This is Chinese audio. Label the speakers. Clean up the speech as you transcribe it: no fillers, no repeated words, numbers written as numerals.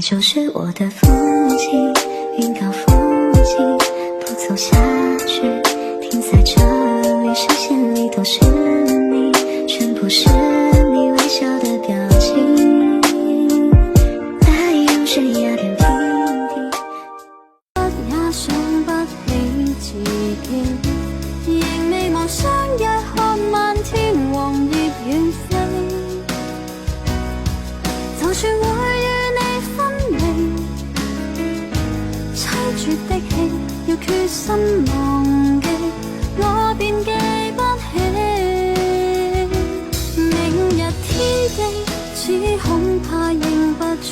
Speaker 1: 就是我的风景，云高风轻，不走下去，停在这里，视线里都是你，全部是你微笑的表情，爱用悬崖变平地。
Speaker 2: 也想不起自己，仍未忘相約看漫天黃葉遠飛，就算會與你分離，凄絕的戲要決心忘記，我便記不起。明日天地，只恐怕認不出